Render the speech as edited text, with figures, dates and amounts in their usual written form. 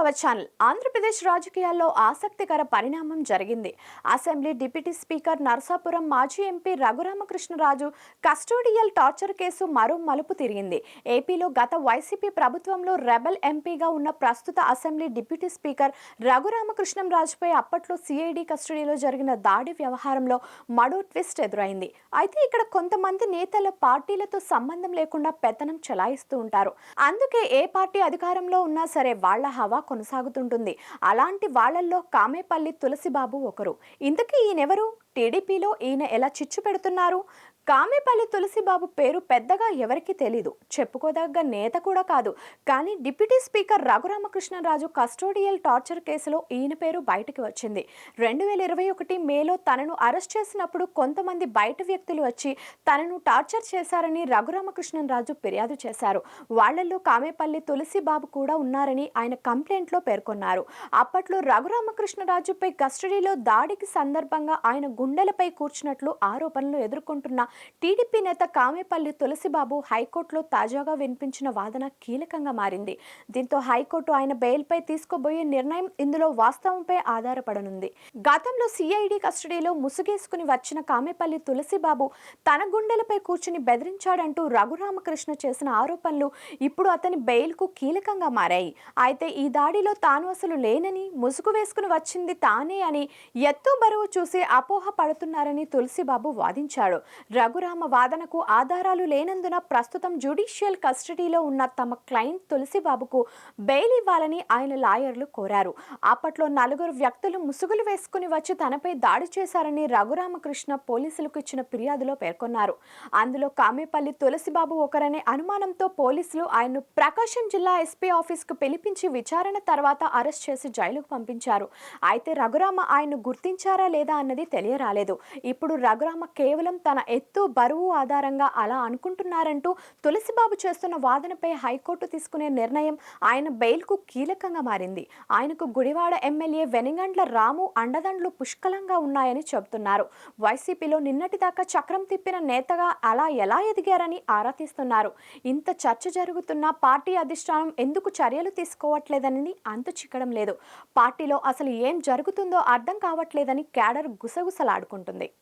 Our channel. Andhra Pradesh రాజకీయాల్లో ఆసక్తికర పరిణామం జరిగింది. అసెంబ్లీ డిప్యూటీ స్పీకర్ నరసాపురం మాజీ MP Raghu Rama Krishna Raju custodial torture case మరో మలుపు తిరిగింది. ఏపీలో గత వైసీపీ ప్రభుత్వంలో రెబెల్ ఎంపీగా ఉన్న ప్రస్తుత అసెంబ్లీ డిప్యూటీ స్పీకర్ రఘురామకృష్ణరాజుపై అప్పట్లో సిఐడి కస్టడీలో జరిగిన దాడి వ్యవహారంలో మరో ట్విస్ట్ ఎదురైంది. అయితే ఇక్కడ కొంతమంది నేతల పార్టీలతో సంబంధం లేకుండా పెత్తనం చెలాయిస్తూ ఉంటారు. అందుకే ఏ పార్టీ అధికారంలో ఉన్నా సరే వాళ్ల హవా కొనసాగుతుంటుంది. అలాంటి వాళ్లల్లో కామేపల్లి తులసిబాబు ఒకరు. ఇంతకీ ఈయనెవరు? టీడీపీలో ఈయన ఎలా చిచ్చు పెడుతున్నారు? కామేపల్లి తులసిబాబు పేరు పెద్దగా ఎవరికి తెలీదు, చెప్పుకోదగ్గ నేత కూడా కాదు. కానీ deputy speaker Raghu Rama Krishna Raju custodial torture కేసులో ఈయన పేరు బయటకు వచ్చింది. 2021 మేలో తనను అరెస్ట్ చేసినప్పుడు కొంతమంది బయట వ్యక్తులు వచ్చి తనను టార్చర్ చేశారని రఘురామకృష్ణరాజు ఫిర్యాదు చేశారు. వాళ్లలో కామేపల్లి తులసిబాబు కూడా ఉన్నారని ఆయన కంప్లైంట్లో పేర్కొన్నారు. అప్పట్లో రఘురామకృష్ణరాజుపై కస్టడీలో దాడికి సందర్భంగా ఆయన గుండెలపై కూర్చున్నట్లు ఆరోపణలు ఎదుర్కొంటున్న టీడీపీ నేత కామేపల్లి తులసిబాబు హైకోర్టులో తాజాగా వినిపించిన వాదన కీలకంగా మారింది. దీంతో హైకోర్టు ఆయన బెయిల్పై తీసుకోబోయే నిర్ణయం ఇందులో వాస్తవంపై ఆధారపడనుంది. గతంలో సిఐడి కస్టడీలో ముసుగేసుకుని వచ్చిన కామేపల్లి తులసిబాబు తన గుండెలపై కూర్చుని బెదిరించాడంటూ రఘురామకృష్ణ చేసిన ఆరోపణలు ఇప్పుడు అతని బెయిల్కు కీలకంగా మారాయి. అయితే ఈ దాడిలో తాను అసలు లేనని, ముసుగు వేసుకుని వచ్చింది తానే అని ఎత్తు బరువు చూసి అపోహ పడుతున్నారని తులసిబాబు వాదించాడు. రఘురామ వాదనకు ఆధారాలు లేనందున ప్రస్తుతం జ్యుడిషియల్ కస్టడీలో ఉన్న తమ క్లయింట్ తులసిబాబుకు బెయిల్ ఇవ్వాలని ఆయన లాయర్లు కోరారు. అప్పట్లో 4 వ్యక్తులు ముసుగులు వేసుకుని వచ్చి తనపై దాడి చేశారని రఘురామకృష్ణ పోలీసులకు ఇచ్చిన ఫిర్యాదులో పేర్కొన్నారు. అందులో కామేపల్లి తులసిబాబు ఒకరనే అనుమానంతో పోలీసులు ఆయన్ను ప్రకాశం జిల్లా ఎస్పీ ఆఫీస్కు పిలిపించి విచారణ తర్వాత అరెస్ట్ చేసి జైలుకు పంపించారు. అయితే రఘురామ ఆయన్ను గుర్తించారా లేదా అన్నది తెలియరాలేదు. ఇప్పుడు రఘురామ కేవలం తన ఎత్తు బరువు ఆధారంగా అలా అనుకుంటున్నారంటూ తులసిబాబు చేస్తున్న వాదనపై హైకోర్టు తీసుకునే నిర్ణయం ఆయన బెయిల్కు కీలకంగా మారింది. ఆయనకు గుడివాడ ఎమ్మెల్యే వెనిగండ్ల రాము అండదండ్లు పుష్కలంగా ఉన్నాయని చెబుతున్నారు. వైసీపీలో నిన్నటిదాకా చక్రం తిప్పిన నేతగా అలా ఎలా ఎదిగారని ఆరా తీస్తున్నారు. ఇంత చర్చ జరుగుతున్నా పార్టీ అధిష్టానం ఎందుకు చర్యలు తీసుకోవట్లేదని అంతు చిక్కడం లేదు. పార్టీలో అసలు ఏం జరుగుతుందో అర్థం కావట్లేదని క్యాడర్ గుసగుసలాడుకుంటుంది.